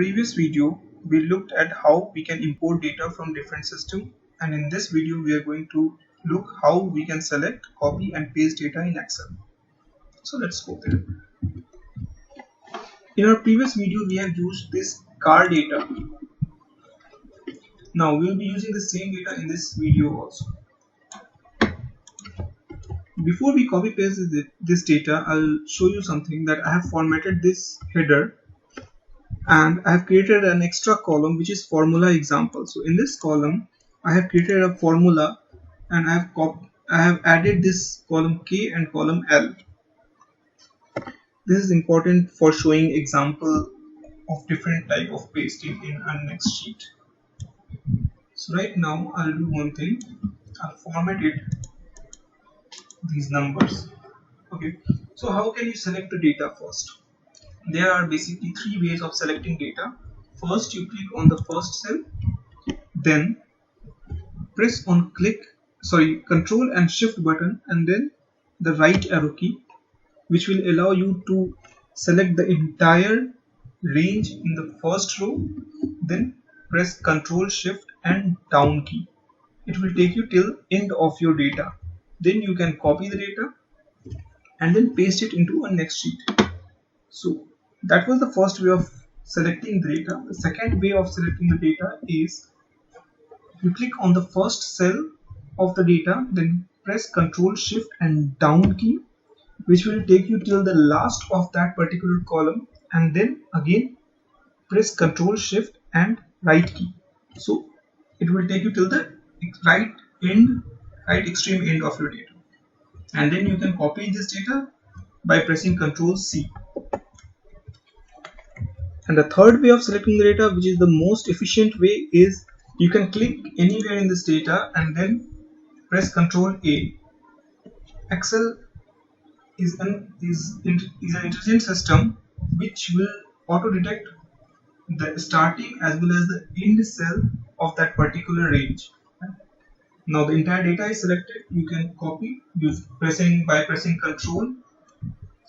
Previous video we looked at how we can import data from different systems, and in this video we are going to look how we can select, copy and paste data in Excel. So let's go there. In our previous video we have used this car data. Now we will be using the same data in this video also. Before we copy paste this data, I'll show you something that I have formatted this header and I have created an extra column which is formula example. So in this column I have created a formula and I have added this column K and column L. This is important for showing example of different type of pasting in our next sheet. So right now I'll do one thing. I'll format it these numbers. Okay. So how can you select the data first? There are basically three ways of selecting data. First, you click on the first cell, then press on Control and Shift button and then the right arrow key, which will allow you to select the entire range in the first row. Then press Control Shift and down key. It will take you till end of your data. Then you can copy the data and then paste it into a next sheet. So that was the first way of selecting the data. The second way of selecting the data is you click on the first cell of the data, then press Ctrl Shift and down key, which will take you till the last of that particular column, and then again press Ctrl Shift and right key. So it will take you till the right extreme end of your data, and then you can copy this data by pressing Ctrl C. And the third way of selecting the data, which is the most efficient way, is you can click anywhere in this data and then press Ctrl A. Excel is an intelligent system which will auto detect the starting as well as the end cell of that particular range. Now the entire data is selected. You can copy by pressing Ctrl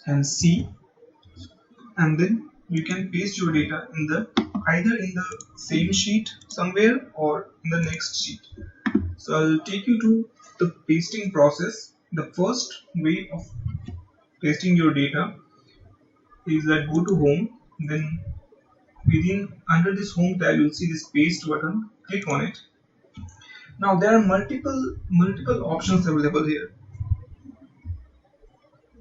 and C, and then you can paste your data either in the same sheet somewhere or in the next sheet. So I'll take you to the pasting process. The first way of pasting your data is that go to home, then under this home tab you'll see this paste button. Click on it. Now there are multiple options available here.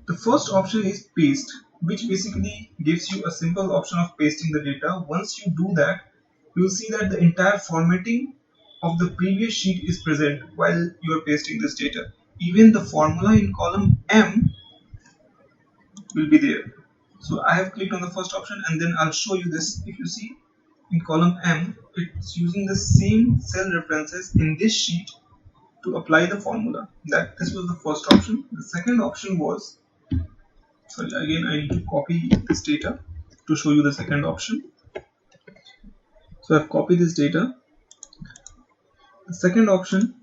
The first option is paste, which basically gives you a simple option of pasting the data. Once you do that, you will see that the entire formatting of the previous sheet is present while you are pasting this data. Even the formula in column M will be there. So I have clicked on the first option and then I'll show you this. If you see in column M, it's using the same cell references in this sheet to apply the formula. This was the first option. The second option was, again I need to copy this data to show you the second option. So I've copied this data. The second option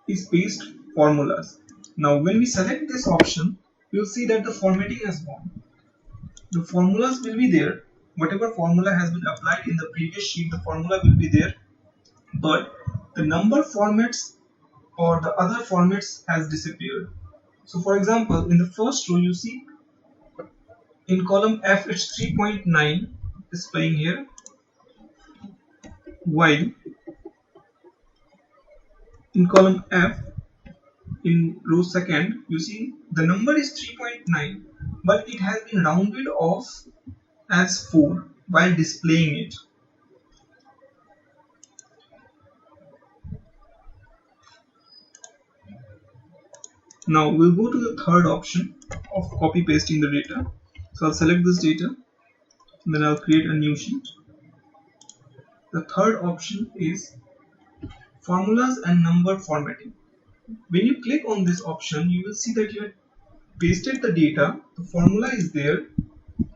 is paste formulas. Now when we select this option, you'll see that the formatting has gone. The formulas will be there. Whatever formula has been applied in the previous sheet, the formula will be there, but the number formats or the other formats has disappeared. So for example, in the first row you see in column F it's 3.9 displaying here, while in column F in row second you see the number is 3.9, but it has been rounded off as 4 while displaying it. Now we'll go to the third option of copy pasting the data. So I'll select this data and then I'll create a new sheet. The third option is formulas and number formatting. When you click on this option, you will see that you have pasted the data, the formula is there,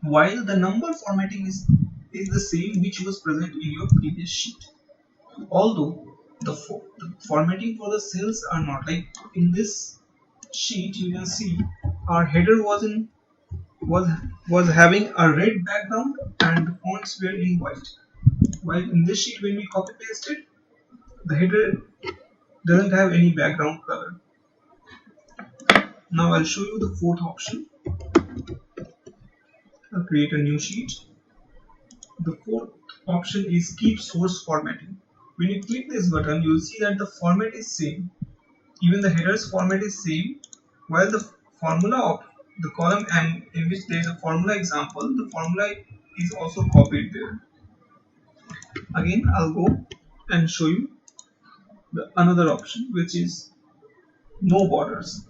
while the number formatting is the same which was present in your previous sheet. Although the formatting for the cells are not, like in this sheet you can see our header was in was was having a red background and the fonts were in white. While in this sheet, when we copy paste it, the header doesn't have any background color. Now I'll show you the fourth option. I'll create a new sheet. The fourth option is keep source formatting. When you click this button, you'll see that the format is same. Even the header's format is same, while the formula of the column M in which there is a formula example, the formula is also copied there. Again, I'll go and show you another option, which is no borders.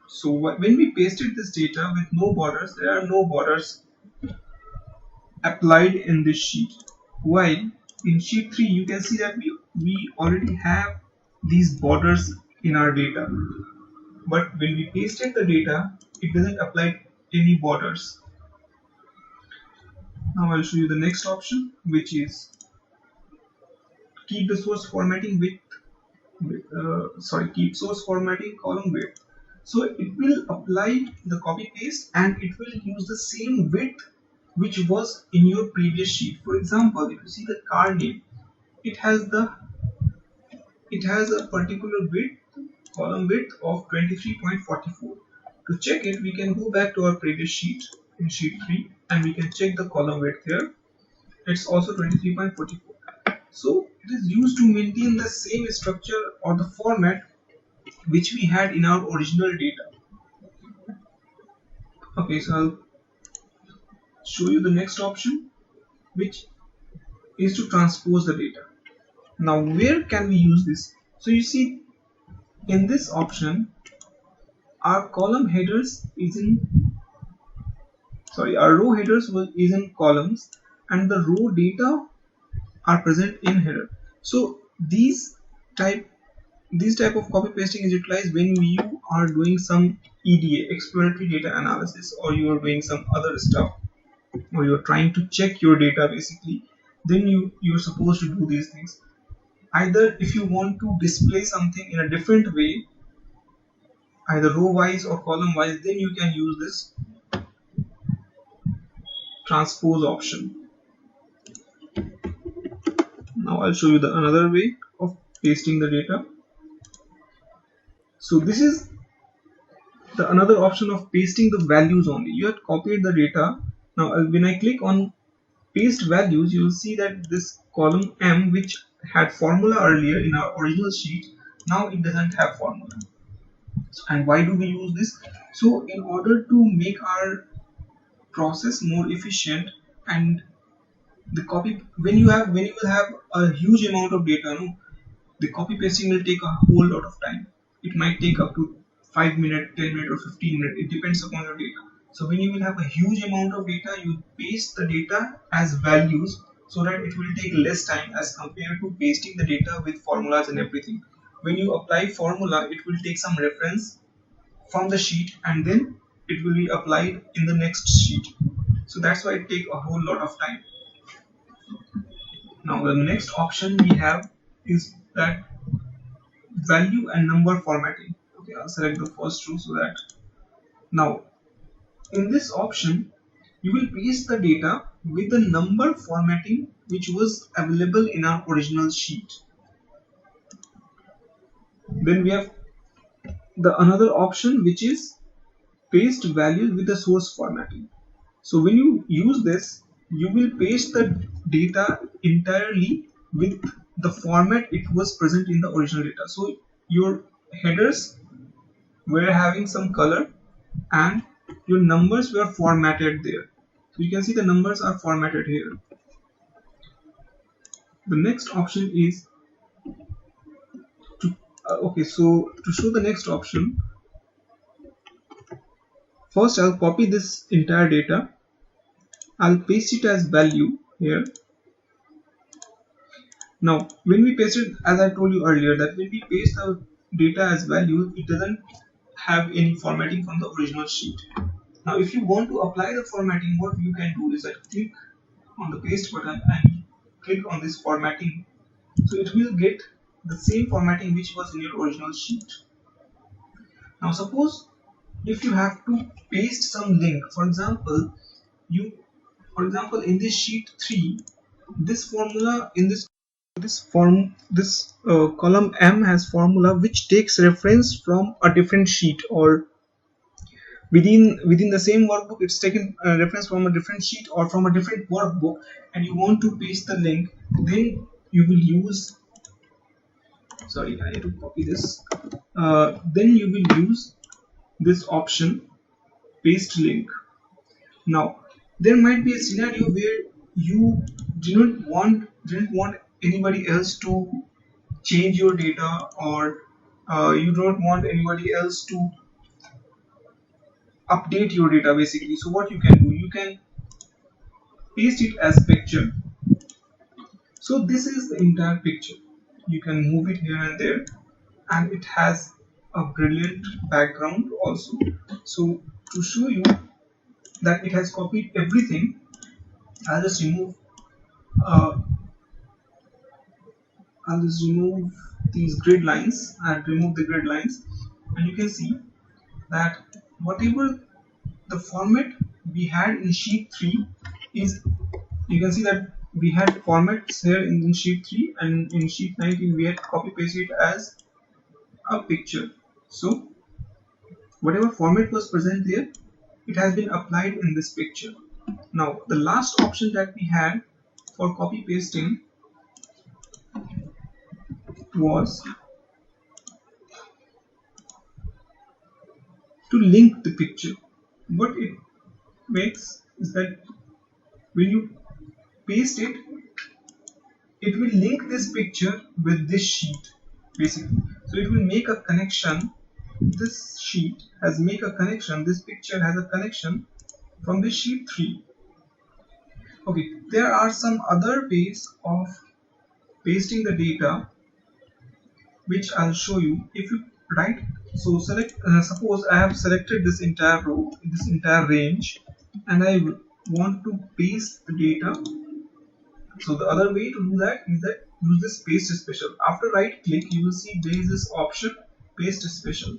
So when we pasted this data with no borders, there are no borders applied in this sheet. While in sheet 3, you can see that we already have these borders in our data. But when we pasted the data, it doesn't apply any borders. Now I'll show you the next option, which is keep the source formatting keep source formatting column width. So it will apply the copy paste and it will use the same width which was in your previous sheet. For example, if you see the car name, it has a particular width, column width of 23.44. To check it, we can go back to our previous sheet in sheet 3 and we can check the column width here. It's also 23.44. So it is used to maintain the same structure or the format which we had in our original data. Okay, so I'll show you the next option, which is to transpose the data. Now where can we use this? So you see in this option, our column headers is in our row headers is in columns and the row data are present in header. So these type of copy pasting is utilized when you are doing some EDA, exploratory data analysis, or you are doing some other stuff, or you're trying to check your data basically. Then you're supposed to do these things. Either if you want to display something in a different way, either row wise or column wise, then you can use this transpose option. Now I'll show you the another way of pasting the data. So this is the another option of pasting the values only. You have copied the data. Now when I click on paste values, you will see that this column M, which had formula earlier in our original sheet, now it doesn't have formula. And why do we use this? So in order to make our process more efficient, and the copy when you will have a huge amount of data, no, the copy pasting will take a whole lot of time. It might take up to 5 minutes, 10 minutes, or 15 minutes. It depends upon your data. So when you will have a huge amount of data, you paste the data as values so that it will take less time as compared to pasting the data with formulas and everything. When you apply formula, it will take some reference from the sheet and then it will be applied in the next sheet. So that's why it takes a whole lot of time. Now the next option we have is that value and number formatting. Okay, I'll select the first row so that now in this option you will paste the data with the number formatting which was available in our original sheet. Then we have the another option, which is paste values with the source formatting. So when you use this, you will paste the data entirely with the format it was present in the original data. So your headers were having some color and your numbers were formatted there. So you can see the numbers are formatted here. The next option is to so to show the next option, first I'll copy this entire data. I'll paste it as value here. Now when we paste it, as I told you earlier, that when we paste the data as value, it doesn't have any formatting from the original sheet. Now if you want to apply the formatting, what you can do is that click on the paste button and click on this formatting. So it will get the same formatting which was in your original sheet. Now suppose if you have to paste some link, for example, in this sheet 3, this formula in this column M has formula which takes reference from a different sheet, or within the same workbook it's taken reference from a different sheet or from a different workbook, and you want to paste the link. Then you will use, sorry, I need to copy this. Then you will use this option, paste link. Now there might be a scenario where you didn't want anybody else to change your data, or you don't want anybody else to update your data basically. So what you can do, you can paste it as picture. So this is the entire picture. You can move it here and there, and it has a brilliant background also. So to show you that it has copied everything, I'll just remove uh, these grid lines. I'll remove the grid lines, and you can see that whatever the format we had in sheet 3 is, you can see that we had formats here in sheet 3, and in sheet 19 we had copy pasted as a picture. So whatever format was present there, it has been applied in this picture. Now the last option that we had for copy pasting was to link the picture. What it makes is that when you paste it, it will link this picture with this sheet basically. So it will make a connection. This sheet has make a connection, this picture has a connection from this sheet 3. Okay, there are some other ways of pasting the data which I'll show you. If you write, so select, suppose I have selected this entire row, this entire range, and I want to paste the data. So the other way to do that is that use this paste special. After right click, you will see there is this option, paste special.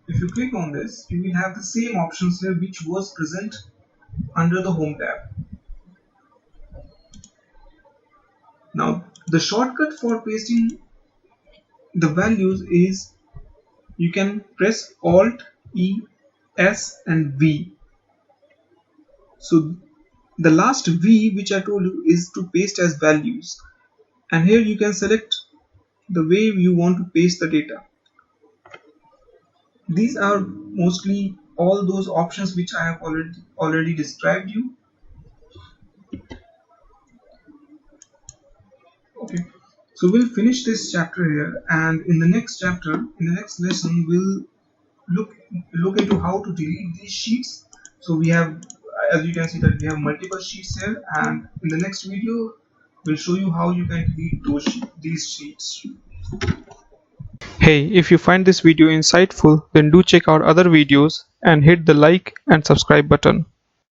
If you click on this, you will have the same options here which was present under the home tab. Now the shortcut for pasting the values is, you can press Alt, E, S and V. So the last V which I told you is to paste as values, and here you can select the way you want to paste the data. These are mostly all those options which I have already described you. Okay, so we'll finish this chapter here, and in the next chapter, in the next lesson, we'll look into how to delete these sheets. So we have, as you can see, that we have multiple sheets here, and in the next video we'll show you how you can delete these sheets. Hey, if you find this video insightful, then do check out other videos and hit the like and subscribe button.